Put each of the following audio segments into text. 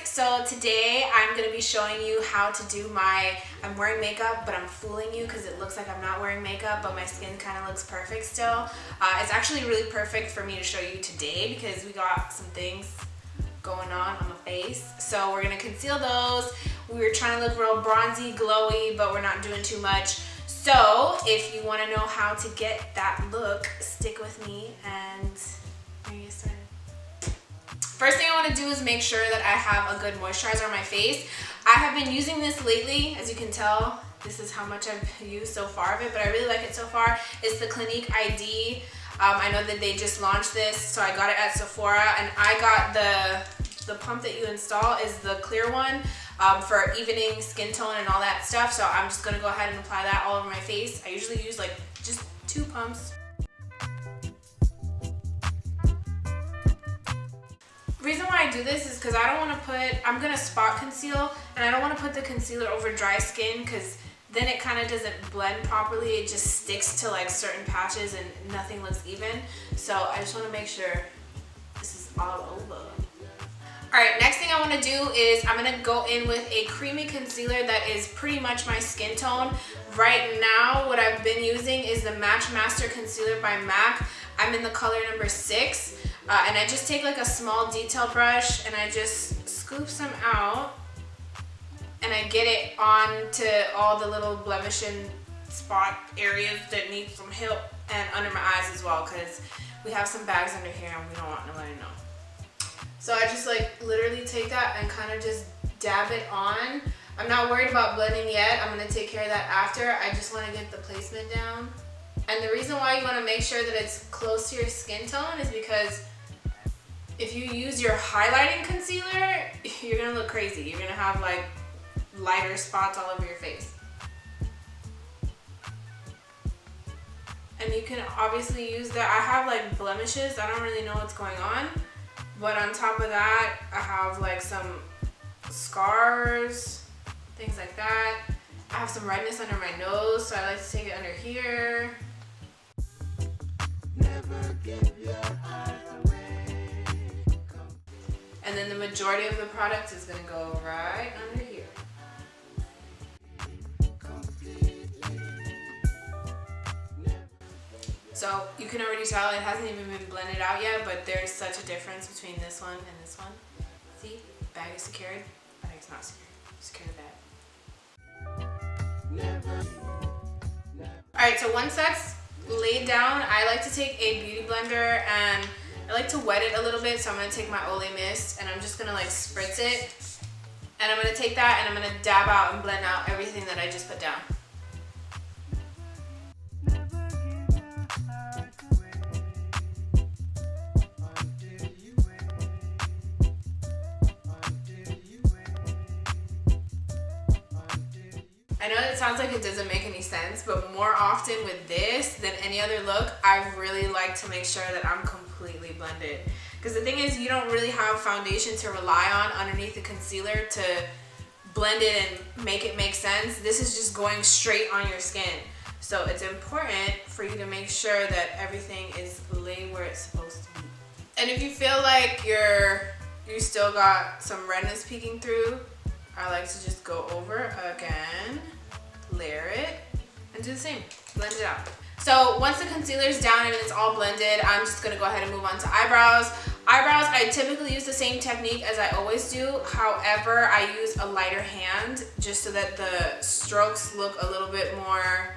so today I'm going to be showing you how to do I'm wearing makeup, but I'm fooling you because it looks like I'm not wearing makeup, but my skin kind of looks perfect still. It's actually really perfect for me to show you today because we got some things going on my face. So we're going to conceal those. We were trying to look real bronzy, glowy, but we're not doing too much. So if you want to know how to get that look, stick with me and we're going to get started. First thing I want to do is make sure that I have a good moisturizer on my face. I have been using this lately. As you can tell, this is how much I've used so far of it, but I really like it so far. It's the Clinique ID. I know that they just launched this, so I got it at Sephora, and I got the pump that you install is the clear one for evening skin tone and all that stuff. So I'm just going to go ahead and apply that all over my face. I usually use like just 2 pumps. The reason why I do this is because I don't want to I'm going to spot conceal, and I don't want to put the concealer over dry skin because then it kind of doesn't blend properly. It just sticks to like certain patches and nothing looks even. So I just want to make sure this is all over. Alright, next thing I want to do is I'm going to go in with a creamy concealer that is pretty much my skin tone. Right now, what I've been using is the Match Master Concealer by MAC. I'm in the color number 6. And I just take like a small detail brush and I just scoop some out. And I get it onto all the little blemish and spot areas that need some help, and under my eyes as well, because we have some bags under here and we don't want nobody to know. So I just like literally take that and kind of just dab it on. I'm not worried about blending yet. I'm going to take care of that after. I just want to get the placement down. And the reason why you want to make sure that it's close to your skin tone is because if you use your highlighting concealer, you're going to look crazy. You're going to have like lighter spots all over your face. And you can obviously use that. I have like blemishes. I don't really know what's going on. But on top of that, I have like some scars, things like that. I have some redness under my nose, so I like to take it under here. Never give your eyes away. And then the majority of the product is gonna go right under here. So you can already tell it hasn't even been blended out yet, but there's such a difference between this one and this one. See, bag is secured, bag is not secured. Secure the bag. Alright, so once that's laid down, I like to take a beauty blender and I like to wet it a little bit. So I'm going to take my Olay Mist and I'm just going to like spritz it. And I'm going to take that and I'm going to dab out and blend out everything that I just put down. I know it sounds like it doesn't make any sense, but more often with this than any other look, I really like to make sure that I'm completely blended. Because the thing is, you don't really have foundation to rely on underneath the concealer to blend it and make it make sense. This is just going straight on your skin. So it's important for you to make sure that everything is laid where it's supposed to be. And if you feel like you still got some redness peeking through, I like to just go over again, layer it, and do the same, blend it out. So once the concealer is down and it's all blended, I'm just gonna go ahead and move on to eyebrows. Eyebrows, I typically use the same technique as I always do. However, I use a lighter hand just so that the strokes look a little bit more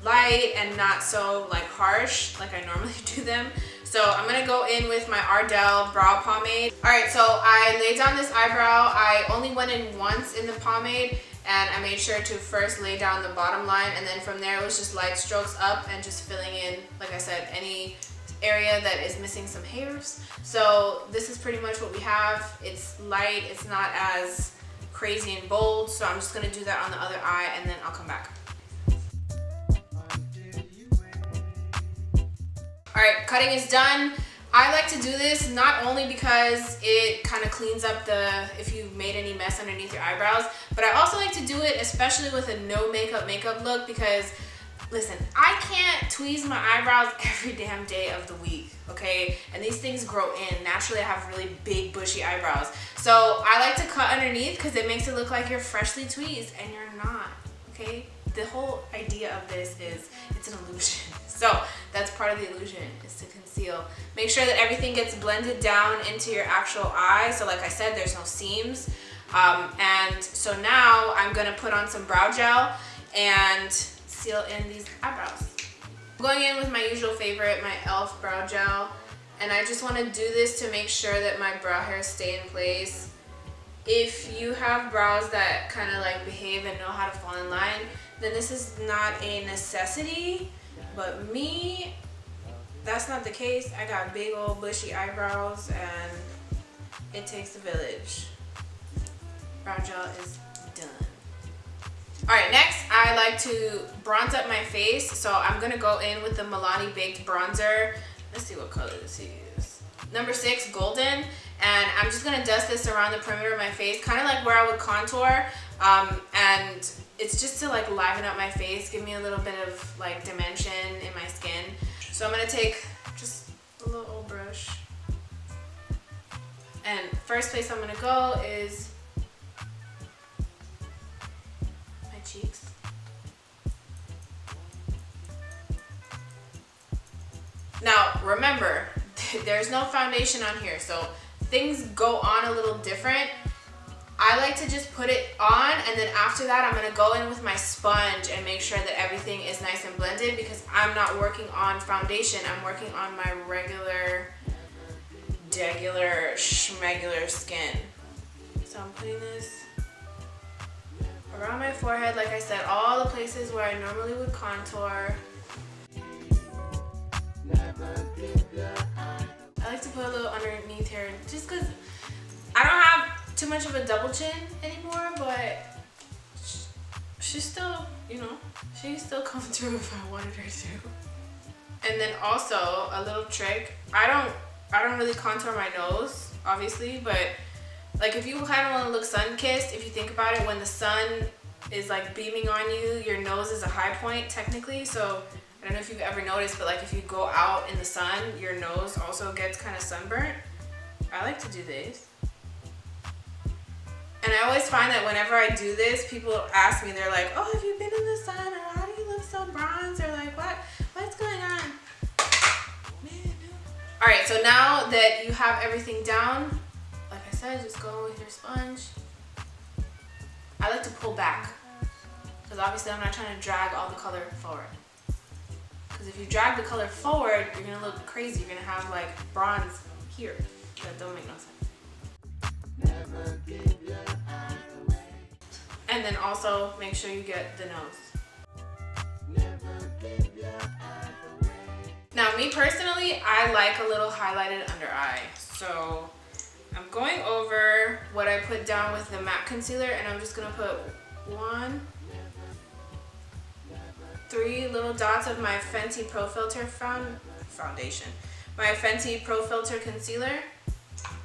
light and not so like harsh like I normally do them. So I'm going to go in with my Ardell brow pomade. Alright, so I laid down this eyebrow. I only went in once in the pomade and I made sure to first lay down the bottom line, and then from there it was just light strokes up and just filling in, like I said, any area that is missing some hairs. So this is pretty much what we have. It's light, it's not as crazy and bold, so I'm just going to do that on the other eye and then I'll come back. Alright, cutting is done. I like to do this not only because it kind of cleans up if you've made any mess underneath your eyebrows, but I also like to do it especially with a no makeup look because Listen, I can't tweeze my eyebrows every damn day of the week, okay? And these things grow in. Naturally, I have really big, bushy eyebrows. So I like to cut underneath because it makes it look like you're freshly tweezed, and you're not, okay? The whole idea of this is it's an illusion. So that's part of the illusion, is to conceal. Make sure that everything gets blended down into your actual eye. So like I said, there's no seams. And so now I'm gonna put on some brow gel and seal in these eyebrows. I'm going in with my usual favorite, my e.l.f. brow gel. And I just wanna do this to make sure that my brow hairs stay in place. If you have brows that kind of like behave and know how to fall in line, then this is not a necessity. But me, that's not the case. I got big old bushy eyebrows and it takes a village. Brow gel is done. Alright, next I like to bronze up my face. So I'm going to go in with the Milani Baked Bronzer. Let's see what color this is. Number 6, Golden. And I'm just going to dust this around the perimeter of my face, kind of like where I would contour. And it's just to like liven up my face, give me a little bit of like dimension in my skin. So I'm going to take just a little old brush. And first place I'm going to go is my cheeks. Now remember, there's no foundation on here, so things go on a little different. I like to just put it on, and then after that I'm going to go in with my sponge and make sure that everything is nice and blended, because I'm not working on foundation. I'm working on my regular, schmegular skin. So I'm putting this around my forehead, like I said, all the places where I normally would contour. I like to put a little underneath here just because I don't have too much of a double chin anymore, but she's still, you know, she's still coming through if I wanted her to. And then also a little trick, I don't really contour my nose, obviously, but like if you kind of want to look sun-kissed, if you think about it, when the sun is like beaming on you, your nose is a high point technically. So I don't know if you've ever noticed, but like if you go out in the sun, your nose also gets kind of sunburnt. I like to do this. And I always find that whenever I do this, people ask me, they're like, oh, have you been in the sun? Or how do you look so bronzed? Or like, what's going on? Man, no. All right, so now that you have everything down, like I said, just go with your sponge. I like to pull back, because obviously I'm not trying to drag all the color forward. Because if you drag the color forward, you're going to look crazy. You're going to have like bronze here. That don't make no sense. And then also make sure you get the nose. Now me personally, I like a little highlighted under eye. So I'm going over what I put down with the matte concealer, and I'm just going to put 3 little dots of my Fenty Pro Filter foundation. My Fenty Pro Filter concealer,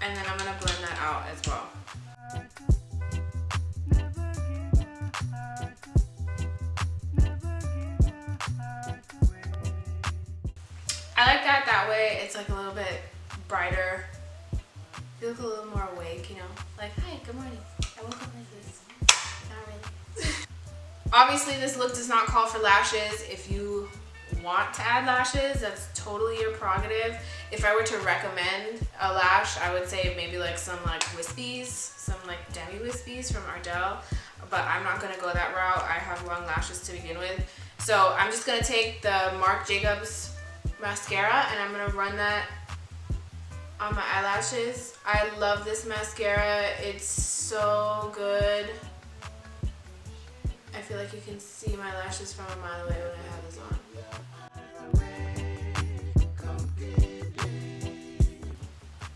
and then I'm going to blend that out as well. I like that way. It's like a little bit brighter. You look a little more awake, you know? Like, hi, good morning. I woke up like this. Not really. Obviously, this look does not call for lashes. If you want to add lashes, that's totally your prerogative. If I were to recommend a lash, I would say maybe like some like wispies, some like demi wispies from Ardell. But I'm not going to go that route. I have long lashes to begin with. So I'm just going to take the Marc Jacobs mascara, and I'm going to run that on my eyelashes. I love this mascara. It's so good. I feel like you can see my lashes from a mile away when I have this on.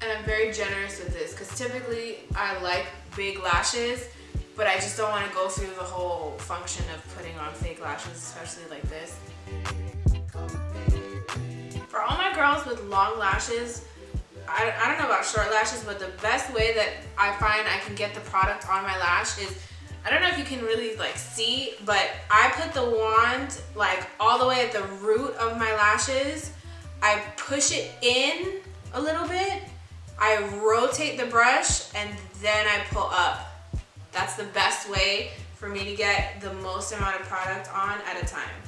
And I'm very generous with this, because typically I like big lashes, but I just don't want to go through the whole function of putting on fake lashes, especially like this. For all my girls with long lashes, I don't know about short lashes, but the best way that I find I can get the product on my lash is I don't know if you can really like see, but I put the wand like all the way at the root of my lashes. I push it in a little bit. I rotate the brush and then I pull up. That's the best way for me to get the most amount of product on at a time.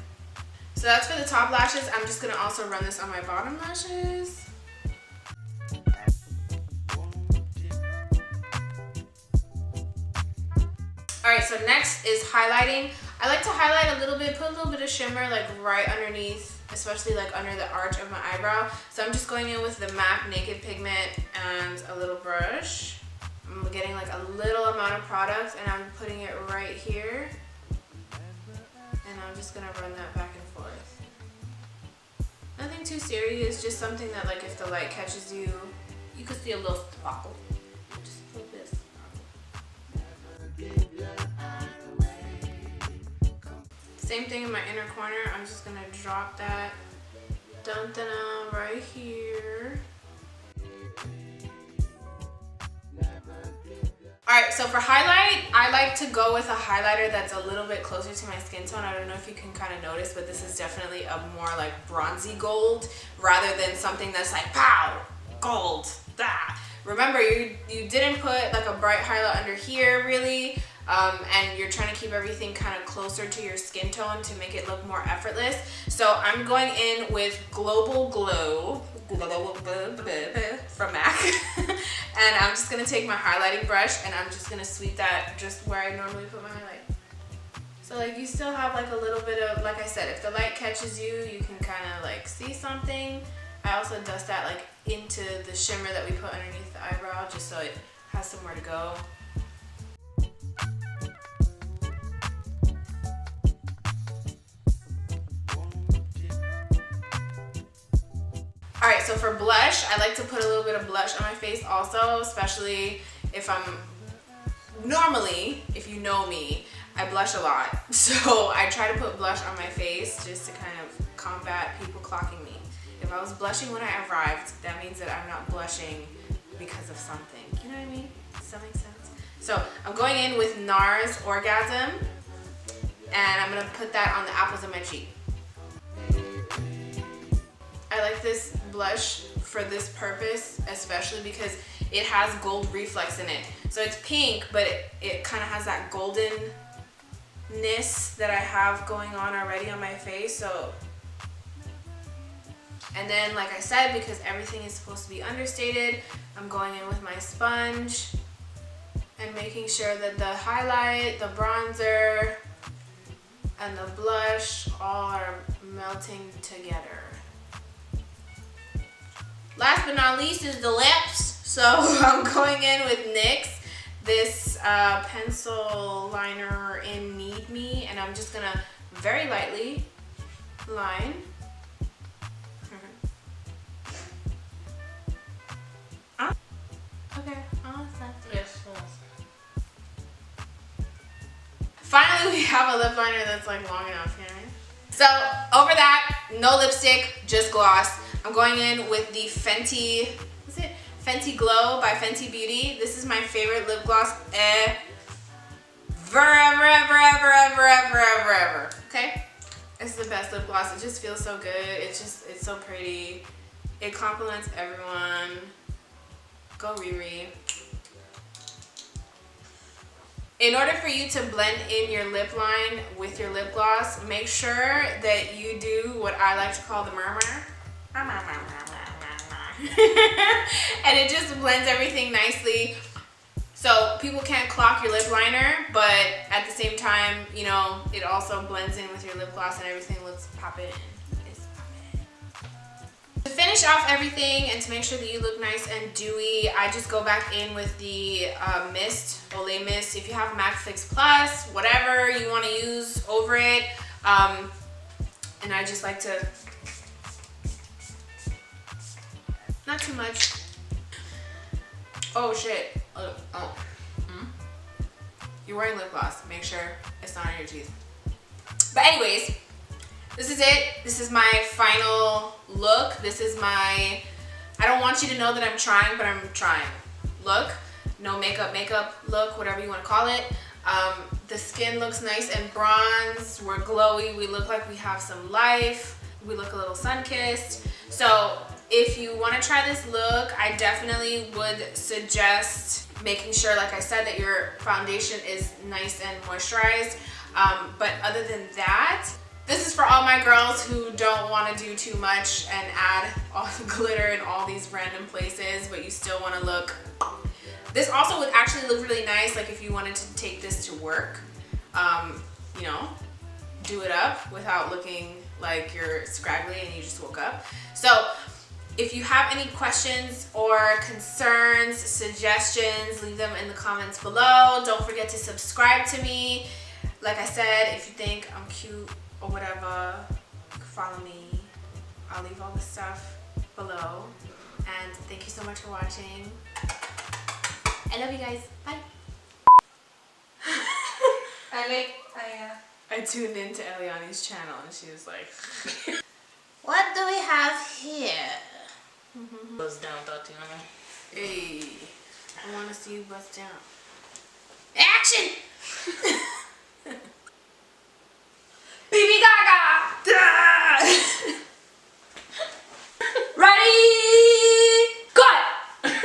So that's for the top lashes. I'm just gonna also run this on my bottom lashes. All right, so next is highlighting. I like to highlight a little bit, put a little bit of shimmer like right underneath, especially like under the arch of my eyebrow. So I'm just going in with the MAC Naked Pigment and a little brush. I'm getting like a little amount of product and I'm putting it right here. And I'm just gonna run that back and forth. Nothing too serious, just something that like if the light catches you, you could see a little sparkle. Just a little bit of sparkle. Same thing in my inner corner. I'm just gonna drop that right here. Alright, so for highlight, I like to go with a highlighter that's a little bit closer to my skin tone. I don't know if you can kind of notice, but this is definitely a more like bronzy gold rather than something that's like pow, gold, ah. Remember, you didn't put like a bright highlight under here really, and you're trying to keep everything kind of closer to your skin tone to make it look more effortless. So I'm going in with Global Glow from MAC. And I'm just gonna take my highlighting brush and I'm just gonna sweep that just where I normally put my highlight. So like you still have like a little bit of, like I said, if the light catches you, you can kind of like see something. I also dust that like into the shimmer that we put underneath the eyebrow just so it has somewhere to go. Alright, so for blush, I like to put a little bit of blush on my face also, especially if normally, if you know me, I blush a lot. So I try to put blush on my face just to kind of combat people clocking me. If I was blushing when I arrived, that means that I'm not blushing because of something. You know what I mean? Does that make sense? So I'm going in with NARS Orgasm, and I'm going to put that on the apples of my cheek. I like this blush for this purpose, especially because it has gold reflex in it. So it's pink, but it kind of has that goldenness that I have going on already on my face. So, and then like I said, because everything is supposed to be understated, I'm going in with my sponge and making sure that the highlight, the bronzer, and the blush all are melting together. Last but not least is the lips. So I'm going in with NYX, this pencil liner in Need Me, and I'm just gonna very lightly line. Okay. Yes. Finally, we have a lip liner that's like long enough, you know? So over that, no lipstick, just gloss. I'm going in with the Fenty, what's it? Fenty Glow by Fenty Beauty. This is my favorite lip gloss ever. Okay? It's the best lip gloss. It just feels so good. It's so pretty. It compliments everyone. Go Riri. In order for you to blend in your lip line with your lip gloss, make sure that you do what I like to call the murmur. And it just blends everything nicely. So people can't clock your lip liner, but at the same time, you know, it also blends in with your lip gloss and everything looks poppin'. To finish off everything and to make sure that you look nice and dewy, I just go back in with the mist, Olay Mist. If you have MAC Fix Plus, whatever you want to use over it. And I just like to, not too much. Oh shit. You're wearing lip gloss. Make sure it's not on your teeth. But anyways, this is it. This is my final look. This is my, I don't want you to know that I'm trying, but I'm trying look. No makeup look, whatever you want to call it. The skin looks nice and bronzed. We're glowy. We look like we have some life. We look a little sun-kissed. So if you want to try this look, I definitely would suggest making sure, like I said, that your foundation is nice and moisturized. But other than that, this is for all my girls who don't want to do too much and add all the glitter in all these random places, but you still want to look. This also would actually look really nice, like if you wanted to take this to work, you know, do it up without looking like you're scraggly and you just woke up. So if you have any questions or concerns, suggestions, leave them in the comments below. Don't forget to subscribe to me. Like I said, if you think I'm cute or whatever, follow me. I'll leave all the stuff below. And thank you so much for watching. I love you guys. Bye. I tuned into Eliani's channel and she was like, what do we have here? Bust down, Tatiana. hey, I want to see you bust down. Action!